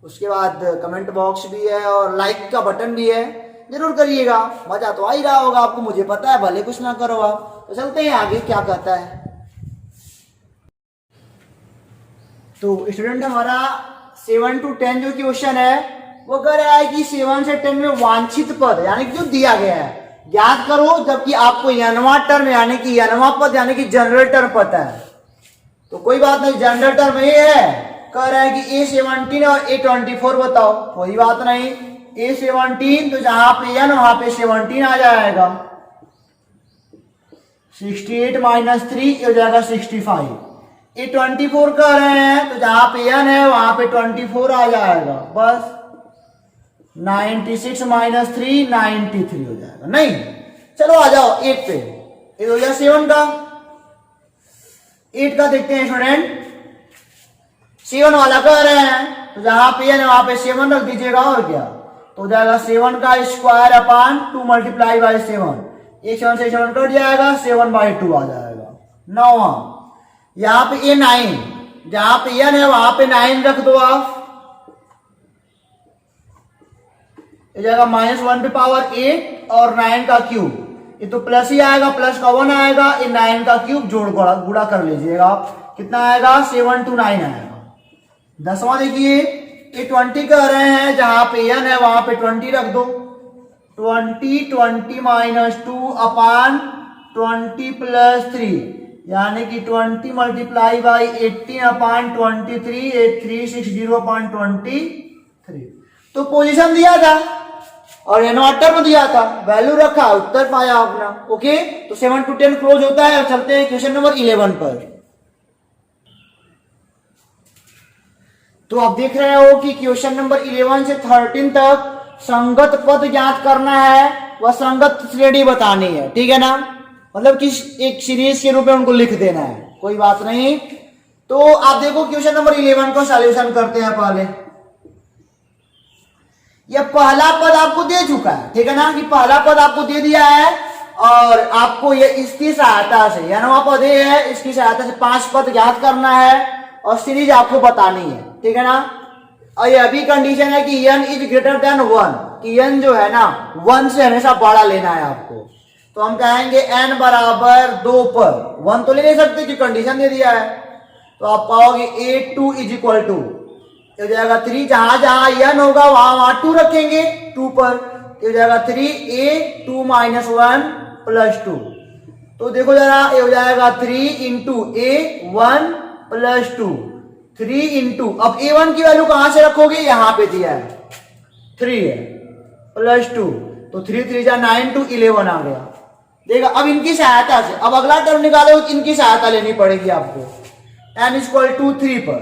उसके बाद कमेंट बॉक्स भी है और लाइक का बटन भी है, जरूर करिएगा, मजा तो आ ही रहा होगा आपको, मुझे पता है, भले कुछ ना करो आप। तो चलते हैं आगे क्या कहता है। तो स्टूडेंट हमारा 7 to 10 जो क्वेश्चन है वो कह रहा है कि 7 से 10 में वांछित पद यानी कि जो दिया गया है ज्ञात करो, जबकि आपको यनवा टर्म यानी कि यनवा पद यानी कि जनरल टर्म पता है। तो कोई बात नहीं, जनरल टर्म ये है, कह रहा है कि A17 और A24 बताओ, कोई बात नहीं, A17 तो जहां पे n वहां पे 17 आ जाएगा, 68 माइनस 3 हो जाएगा 65। A24 कह रहे हैं तो जहां पे n है वहां पे 24 आ जाएगा, बस 96 माइनस 3 93 हो जाएगा। नहीं चलो आ जाओ 8 पे, ये हो गया 7 का। 8 का देखते हैं स्टूडेंट, 7 वाला कह रहे हैं तो जहां पे n है वहां पे 7 रख दीजिएगा, और क्या तो हो जाएगा 7 का स्क्वायर अपान 2 मल्टीप्लाई बाई 7, एक 7 से 7 कट जाएगा, 7/2 आ जाएगा। 9 यहां पे ये 9, जहां पे n है वहां पे 9 रख दो आप, ये जाएगा -1 पे पावर 8 और 9 का क्यूब, ये तो प्लस ही आएगा, प्लस का 1 आएगा, ये 9 का क्यूब जोड़ गुणा कर लीजिएगा आप, कितना आएगा 7 to 9 आएगा। 10वां देखिए, ये 20 कह रहे हैं, जहां पे n है वहां पे 20 रख दो, 20 माइनस 2 अपान 20 प्लस 3 यानी कि 20 मल्टीप्लाई बाई 18 अपान 23, 8360 अपान 23। तो पोजीशन दिया था और इन्वर्टर में दिया था, वैल्यू रखा, उत्तर पाया अपना। ओके, तो 7 to 10 क्लोज होता है। चलते हैं क्वेश्चन नंबर 11 पर। तो आप देख रहे हो कि क्वेश्चन नंबर 11 से 13 तक संगत पद ज्ञात करना है, वह संगत श्रेणी बतानी है, ठीक है ना, मतलब कि एक सीरीज के रूप में उनको लिख देना है, कोई बात नहीं। तो आप देखो क्वेश्चन नंबर 11 को सॉल्यूशन करते हैं। पहले यह पहला पद आपको दे चुका है, ठीक है ना, कि पहला पद आपको दे दिया है और आपको ये इसकी सहायता से, यानी पद ये है, इसकी सहायता से 5 पद ज्ञात करना है और सीरीज आपको बतानी है, ठीक है ना। और ये अभी कंडीशन है कि n इज ग्रेटर देन 1, कि n जो है ना 1 से हमेशा बड़ा लेना है आपको। तो हम कहेंगे n बराबर 2 पर 1 तो ले नहीं सकते कि कंडीशन दे दिया है। तो आप पाओगे a2 इज इक्वल टू हो जाएगा 3, जहां जहां n होगा वहां वहां 2 रखेंगे 2 पर, हो जाएगा 3a2 माइनस 1 प्लस 2। तो देखो जरा, ये हो जाएगा 3 इंटू a1 प्लस 2, 3 इंटू, अब a1 की वैल्यू कहां से रखोगे, यहां पे दिया है 3 है प्लस 2, तो 3 3 जा 9 टू 11 आ गया। देखा, अब इनकी सहायता से अब अगला टर्म निकालो, इनकी सहायता लेनी पड़ेगी आपको। n इज इक्वल टू 3 पर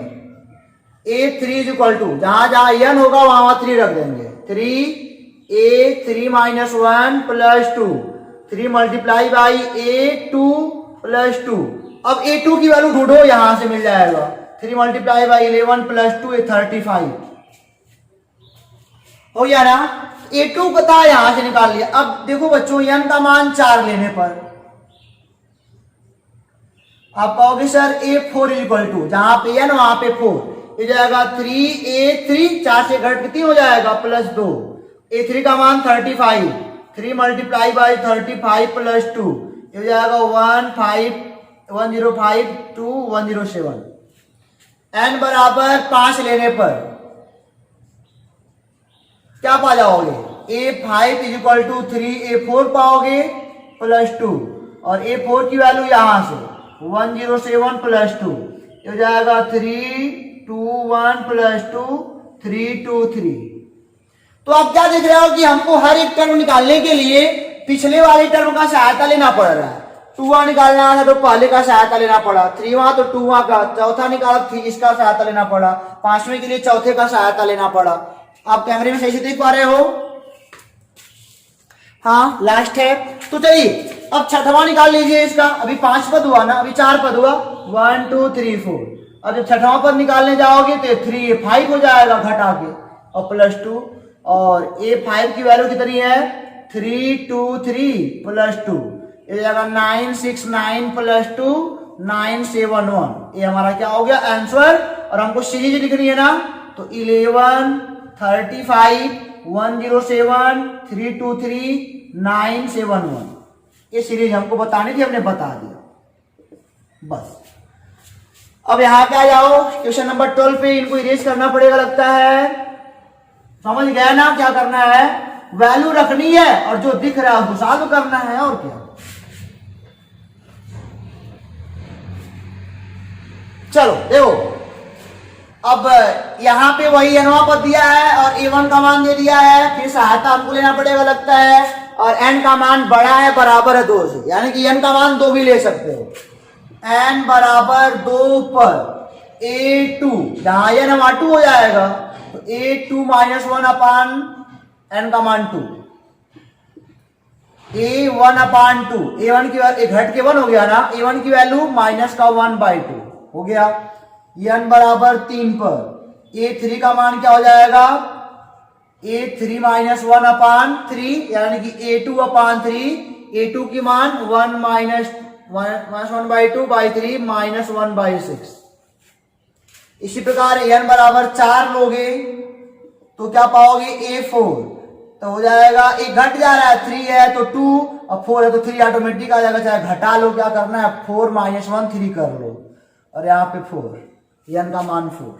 a3 इज इक्वल टू, जहां जहां n होगा वहां वहां 3 रख देंगे, 3a3 minus 1 plus 2, 3 multiply by a2 plus 2। अब a2 की वैल्यू ढूंढो, यहां से मिल जाएगा 3 मल्टीप्लाई बाई 11 प्लस 2 35 हो गया ना। a2 पता यहां से निकाल लिया। अब देखो बच्चों, n का मान 4 लेने पर आप पाओगे sir a4 is equal to, जहां पे n वहां पे 4, ये जाएगा 3a3, 4 से घट कितनी हो जाएगा प्लस 2, a3 का मान 35, 3 मल्टीप्लाई बाई 35 प्लस 2, ये हो जाएगा 105 टू 107। n बराबर 5 लेने पर क्या पा जाओगे, a5 is equal to 3a4 पाओगे प्लस 2, और a4 की वैल्यू यहां से 107 प्लस 2, ये हो जाएगा 321 प्लस 2 323। तो आप क्या देख रहे हो कि हमको हर एक टर्म निकालने के लिए पिछले वाले टर्म का सहायता लेना पड़ रहा है। 2 वहां निकालना है तो पहले का सहायता लेना पड़ा, 3 वहां तो 2 वहां का, चौथा निकाला 3 इसका सहायता लेना पड़ा, 5वें के लिए चौथे का सहायता लेना पड़ा। आप कैमरे में सही से देख पा रहे हो? हाँ, लास्ट है। तो चलिए अब छठवां निकाल लीजिए इसका। अभी 5 पद हुआ ना, अभी 4 पद हुआ, 1 2 3 4। अब जब छठवां पद निकालने जाओगे तो 3a5 हो जाएगा घटा के, और प्लस 2, और a5 की वैल्यू कितनी है 323 प्लस 2, ये जाएगा 969 प्लस 2 971। ये हमारा क्या हो गया आंसर। और हमको सीरीज लिखनी है ना, तो 11 35 107 323 971, ये सीरीज हमको बतानी थी, हमने बता दिया बस। अब यहां पे आ जाओ क्वेश्चन नंबर 12 पे, इनको इरेज करना पड़ेगा लगता है। समझ गए ना क्या करना है, वैल्यू रखनी है और जो दिख रहा है उसको सॉल्व करना है, और क्या। चलो देखो, अब यहां पे वही n पद दिया है और a1 का मान दे दिया है, फिर सहायता हमको लेना पड़ेगा लगता है, और n का मान बड़ा है बराबर है 2 से, यानी कि n का मान 2 भी ले सकते हो। n बराबर 2 पर a2, जहां n वहां 2 हो जाएगा, तो a2 माइनस 1 अपान n का मान 2, a1 अपान 2, a1 की वैल्यू घट के 1 हो गया ना, a1 की वैल्यू माइनस का 1/2 हो गया। n बराबर 3 पर a3 का मान क्या हो जाएगा, a3 माइनस 1 अपान 3, यानी कि a2 अपान 3, a2 की मान 1 माइनस 1/2/3 माइनस 1/6। इसी प्रकार n बराबर 4 लोगे तो क्या पाओगे a4, तो हो जाएगा, एक घट जा रहा है 3 है तो 2, और 4 है तो 3 ऑटोमेटिक आ जाएगा, चाहे घटा लो, क्या करना है 4 माइनस 1 3 कर लो, और यहाँ पे 4, n का मान 4,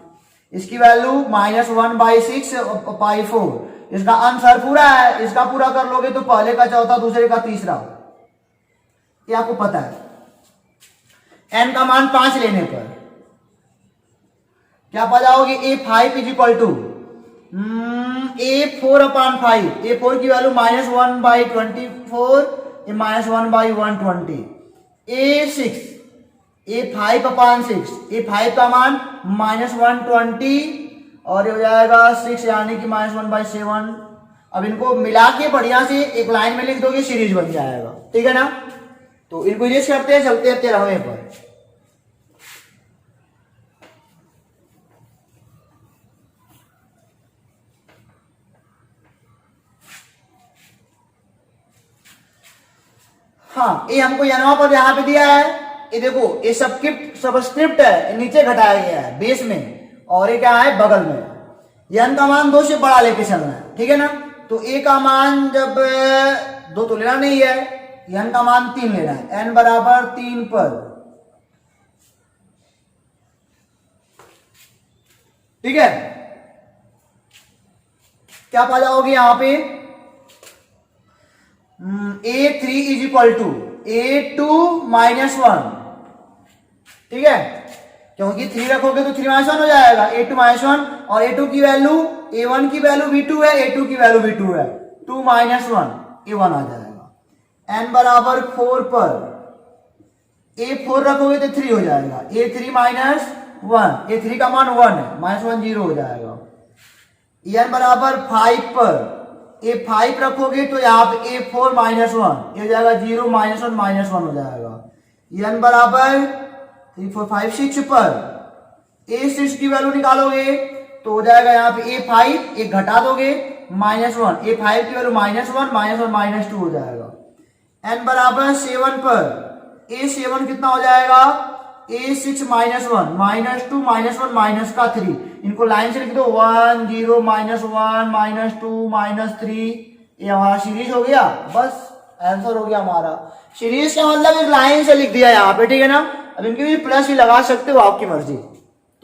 इसकी वैल्यू माइनस 1/6/4। इसका आंसर पूरा है, इसका पूरा कर लोगे तो पहले का चौथा, दूसरे का तीसरा, ये आपको पता है। n का मान 5 लेने पर क्या पा जाओगे, a5 is equal to a4 upon 5, a4 की वैल्यू माइनस 1/24, ये माइनस 1/120, a6 a5 अपान 6, a5 का मान माइनस 120, और ये हो जाएगा 6, यानी कि माइनस 1/7। अब इनको मिला के बढ़िया से एक लाइन में लिख दोगे, सीरीज बन जाएगा, ठीक है ना। तो इनको इरेज करते हैं, चलते हैं 13वें पर। हाँ, ये हमको यहां पर यहां पे दिया है, ये देखो, ये सबस्क्रिप्ट है, नीचे घटाया गया है बेस में, और ये क्या है बगल में। n का मान 2 से बड़ा लेके चलना है, ठीक है ना। तो a का मान जब 2 तो लेना नहीं है, n का मान 3 लेना है, n बराबर 3 पर, ठीक है। क्या पा जाओगे यहां पे, a3 is equal to a2 minus 1, ठीक है, क्योंकि 3 रखोगे तो 3 माइनस 1 हो जाएगा, a2 माइनस 1, और a2 की वैल्यू, a1 की वैल्यू v2 है, a2 की वैल्यू v2 है, 2 माइनस 1 a1 आ जाएगा। n बराबर 4 पर a4 रखोगे तो 3 हो जाएगा, a3 माइनस 1, a3 का मान 1 है, माइनस 1 0 हो जाएगा। n बराबर 5 पर a5 रखोगे तो यहाँ पे a4 माइनस 1, ये हो जाएगा 0 माइनस 1 माइनस 1 हो जाएगा। n बराबर 3 4 5 6 पर a6 की वैल्यू निकालोगे तो हो जाएगा यहाँ पे a5, एक घटा दोगे -1, a5 की वैल्यू -1 माइनस 2 हो जाएगा। n बराबर 7 पर a7 कितना हो जाएगा, a6 -1 -2 -1 -3, इनको लाइन से लिख दो, 1 0 -1 -2 -3, ये हमारा सीरीज हो गया, बस आंसर हो गया हमारा। सीरीज का मतलब एक लाइन से लिख दिया यहाँ पे, ठीक है ना। अब इनके भी प्लस भी लगा सकते हो, आपकी मर्जी।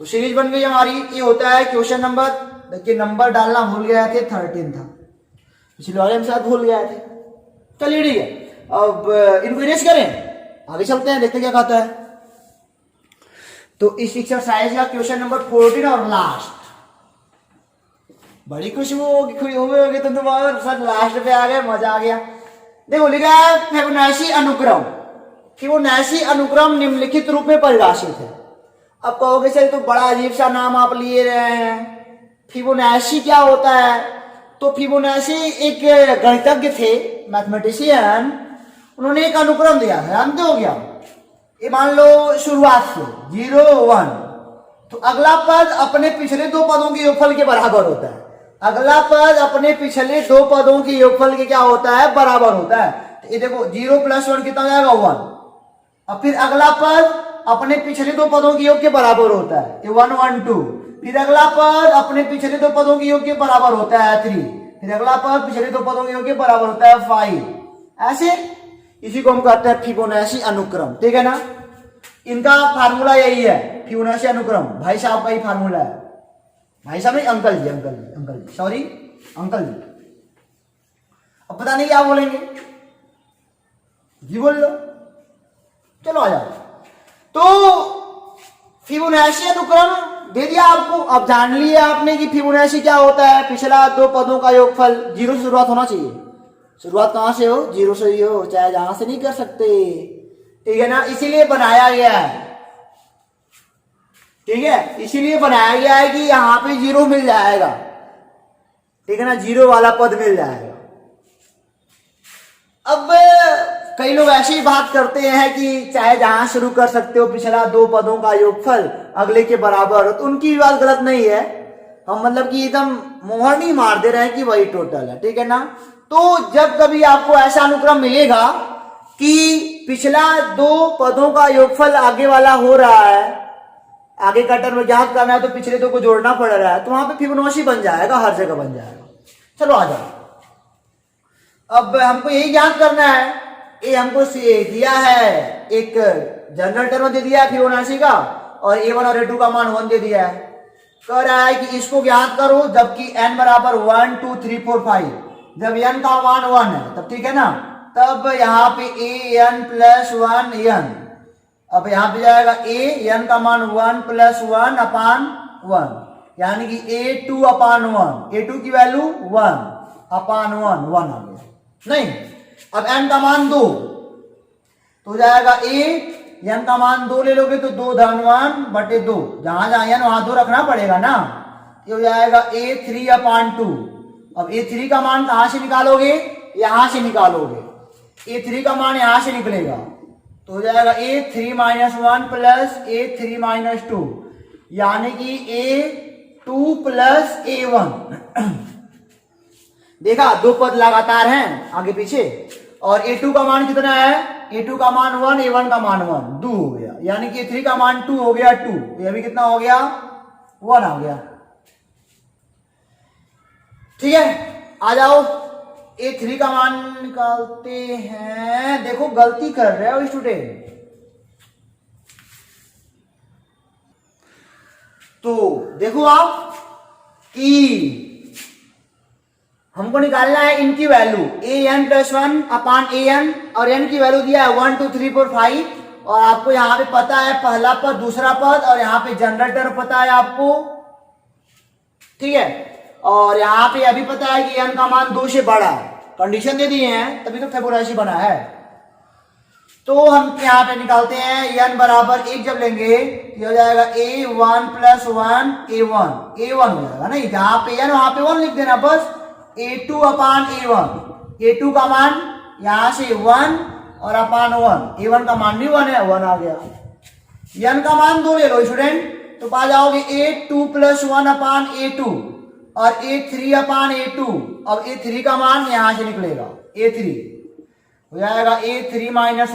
तो सीरीज बन गई हमारी। ये होता है क्वेश्चन नंबर, देखिए नंबर डालना भूल गया थे, 13 था, पिछले वाले हम साथ भूल गए थे। चलिए ठीक है, अब इनको इरेज करें, आगे चलते हैं, देखते क्या कहता है। तो इस एक्सरसाइज का क्वेश्चन नंबर 14 और लास्ट, बड़ी खुशी होगी तो तुम्हारा सर लास्ट पे आ गए, मजा आ गया। देखो लिखा है फिबोनाची अनुक्रम, फिबोनाची अनुक्रम निम्नलिखित रूप में परिभाषित है। अब कहोगे सर तो बड़ा अजीब सा नाम आप लिए रहे हैं, फिबोनाची क्या होता है। तो फिबोनाची एक गणितज्ञ थे, मैथमेटिशियन, उन्होंने एक अनुक्रम दिया है, जानते हो क्या। ये मान लो शुरुआत से 0 1, तो अगला पद अपने पिछले 2 पदों के योगफल के बराबर होता है। अगला पद अपने पिछले 2 पदों के योगफल के क्या होता है, बराबर होता है। तो ये देखो 0 + 1 कितना हो जाएगा, 1। अब फिर अगला पद अपने पिछले 2 पदों के योग के बराबर होता है, ये 1 1 2। फिर अगला पद अपने पिछले 2 पदों के योग के बराबर होता है, 3। फिर अगला पद पिछले 2 पदों के योग के बराबर होता है, 5। ऐसे इसी को हम कहते हैं फिबोनाची अनुक्रम, ठीक है ना। इनका फार्मूला यही है, फिबोनाची अनुक्रम, भाई साहब का ही फार्मूला है। भाई साहब नहीं, अंकल जी, सॉरी अंकल जी। अब पता नहीं क्या बोलेंगे, जी बोल लो, चलो आ जाओ। तो फिबोनाची अनुक्रम दे दिया आपको। अब जान लिया आपने कि फिबोनाची क्या होता है, पिछला 2 पदों का योगफल। 0 से शुरुआत होना चाहिए, शुरुआत कहां से हो, 0 से ही हो, चाहे जहां से नहीं कर सकते, ठीक है ना। इसीलिए बनाया गया है, ठीक है, इसीलिए बनाया गया है कि यहां पे 0 मिल जाएगा, ठीक है ना, 0 वाला पद मिल जाएगा। अब कई लोग ऐसी बात करते हैं कि चाहे जहां शुरू कर सकते हो, पिछला 2 पदों का योगफल अगले के बराबर हो, तो उनकी बात गलत नहीं है। हम मतलब कि एकदम मोहर नहीं मार दे रहे हैं कि वही टोटल है, ठीक है ना। तो जब कभी आपको ऐसा अनुक्रम मिलेगा कि पिछला 2 पदों का योगफल आगे वाला हो रहा है, आगे का टर्म ज्ञात करना है तो पिछले 2 को जोड़ना पड़ रहा है, तो वहां पे फिबोनाची बन जाएगा, हर जगह बन जाएगा। चलो आ जाओ, अब हमको यही ज्ञात करना है। ये हमको दिया है, एक जनरल टर्म दे दिया है फिबोनाची का, और a1 और a2 का मान 1 दे दिया है। कह रहा है कि इसको ज्ञात करो जबकि n बराबर 1 2 3 4 5, जब n का मान 1 है तब, ठीक है ना। तब यहाँ पे an + 1 n, अब यहाँ पे जाएगा n का मान 1 + 1 अपान 1, यानी कि a2 अपान 1, a2 की वैल्यू 1 अपान 1 आ गया। नहीं, अब n का मान 2 तो जाएगा n का मान 2 ले लोगे तो 2 धन 1 बटे 2, जहां जहां n वहां 2 रखना पड़ेगा ना। ये हो जाएगा a3 अपान 2। अब a3 का मान कहां से निकालोगे, यहां से निकालोगे, a3 का मान यहां से निकलेगा, तो हो जाएगा a3 - 1 + a3 - 2, यानी कि a2 + a1। देखा, 2 पद लगातार हैं आगे पीछे, और a2 का मान कितना है, a2 का मान 1, a1 का मान 1, 2 हो गया, यानी कि a3 का मान 2 हो गया 2, ये भी कितना हो गया, 1 आ गया। ठीक है, आ जाओ A3 का मान निकालते हैं। देखो गलती कर रहे हो स्टूडेंट। तो देखो आप कि हमको निकालना है इनकी वैल्यू an+1 अपान an, और n की वैल्यू दिया है 1 2 3 4 5, और आपको यहां पे पता है पहला पद दूसरा पद, और यहां पे जनरेटर पता है आपको, ठीक है। और यहां पे अभी पता है कि n का मान 2 से बड़ा है, कंडीशन दे दिए हैं तभी तो फिबोनाची बना है। तो हम यहां पे निकालते हैं n बराबर 1 जब लेंगे ये हो जाएगा a1 + 1 a1 हो जाएगा, नहीं जहां पे n वहां पे 1 लिख देना बस, a2 अपान a1, a2 का मान यहां से 1 और अपान 1, a1 का मान भी 1 है, 1 आ गया। n का मान 2 ले लो स्टूडेंट, तो पा जाओगे a2 + 1 अपान a2 और a3 अपान a2। अब a3 का मान यहां से निकलेगा, a3 हो जाएगा a3 - 1 +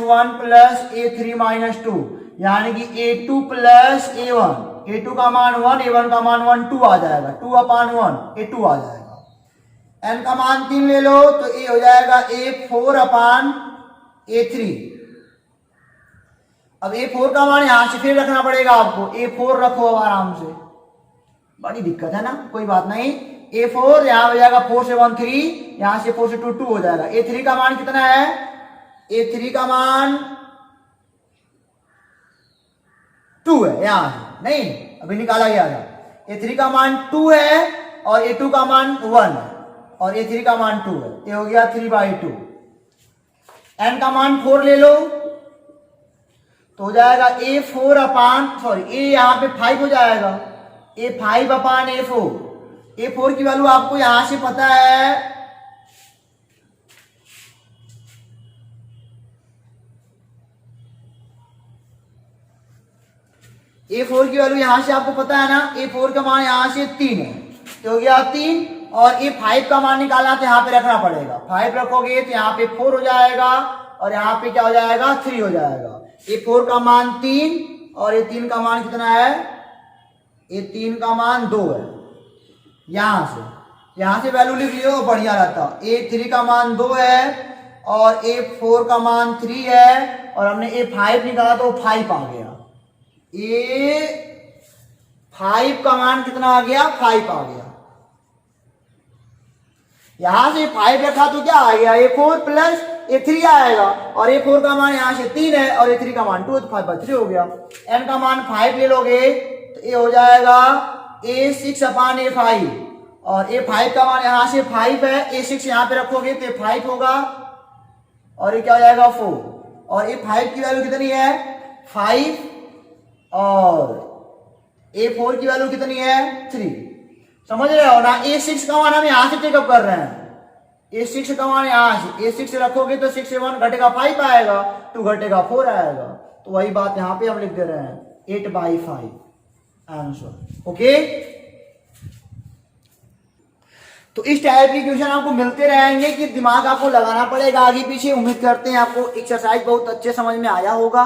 a3 - 2, यानी कि a2 + a1, a2 का मान 1, a1 का मान 1, 2 आ जाएगा, 2 अपान 1 a2 आ जाएगा। n का मान 3 ले लो तो a हो जाएगा a4 अपान a3। अब a4 का मान यहां से फिर रखना पड़ेगा आपको, a4 रखो अब आराम से, बड़ी दिक्कत है ना, कोई बात नहीं। a4 यहां हो जाएगा 4 से 1 3, यहां से 4 से 2 2 हो जाएगा। a3 का मान कितना है, a3 का मान 2 है, यहां नहीं अभी निकाला गया था। a3 का मान 2 है और a2 का मान 1 है और a3 का मान 2 है, ये हो गया 3/2। n का मान 4 ले लो तो हो जाएगा a4 अपान a यहां पे 5 हो जाएगा, a5 अपान a4। a4 की वैल्यू आपको यहां से पता है, a4 की वैल्यू यहां से आपको पता है ना, a4 का मान यहां से 3 है, तो हो गया 3, और a5 का मान निकालना तो यहां पे रखना पड़ेगा, 5 रखोगे तो यहां पे 4 हो जाएगा और यहां पे क्या हो जाएगा 3 हो जाएगा। a4 का मान 3 और a3 का मान कितना है, a3 का मान 2 है। यहां से वैल्यू लिख लियो बढ़िया रहता, a3 का मान 2 है और a4 का मान 3 है, और हमने a5 निकाला तो 5 आ गया। a5 का मान कितना आ गया, 5 आ गया। यहां से 5 रखा तो क्या आ गया, a4 + a3 आएगा, और a4 का मान यहां से 3 है और a3 का मान 2, तो 5/3 हो गया। n का मान 5 ले लोगे तो ये हो जाएगा a6 अपान a5, और a5 का मान यहां से 5 है, a6 यहां पे रखोगे तो 5 होगा, और ये क्या हो जाएगा 4, और a5 की वैल्यू कितनी है 5, और a4 की वैल्यू कितनी है 3। समझ रहे हो ना, a6 का मान हम यहां से टेकअप कर रहे हैं, a6 का मान यहां से a6 से रखोगे तो 6 से 1 घटेगा 5 आएगा, 2 घटेगा 4 आएगा, तो वही बात यहां पे हम लिख दे रहे हैं 8/5 आंसर। ओके, तो इस टाइप की क्वेश्चन आपको मिलते रहेंगे कि दिमाग आपको लगाना पड़ेगा आगे पीछे। उम्मीद करते हैं आपको एक्सरसाइज बहुत अच्छे समझ में आया होगा,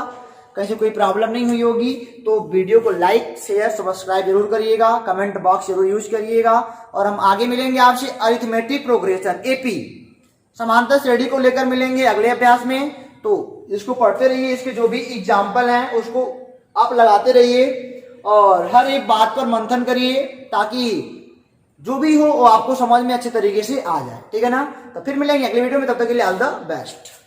कहीं कोई प्रॉब्लम नहीं हुई होगी। तो वीडियो को लाइक शेयर सब्सक्राइब जरूर करिएगा, कमेंट बॉक्स जरूर यूज करिएगा, और हम आगे मिलेंगे आपसे अरिथमेटिक प्रोग्रेशन एपी समांतर श्रेणी को लेकर मिलेंगे अगले अभ्यास में। तो इसको पढ़ते रहिए, इसके जो भी एग्जाम्पल हैं उसको आप लगाते रहिए और हर एक बात पर मंथन करिए, ताकि जो भी हो वो आपको समझ में अच्छे तरीके से आ जाए, ठीक है ना। तो फिर मिलेंगे अगले वीडियो में, तब तक के लिए ऑल द बेस्ट।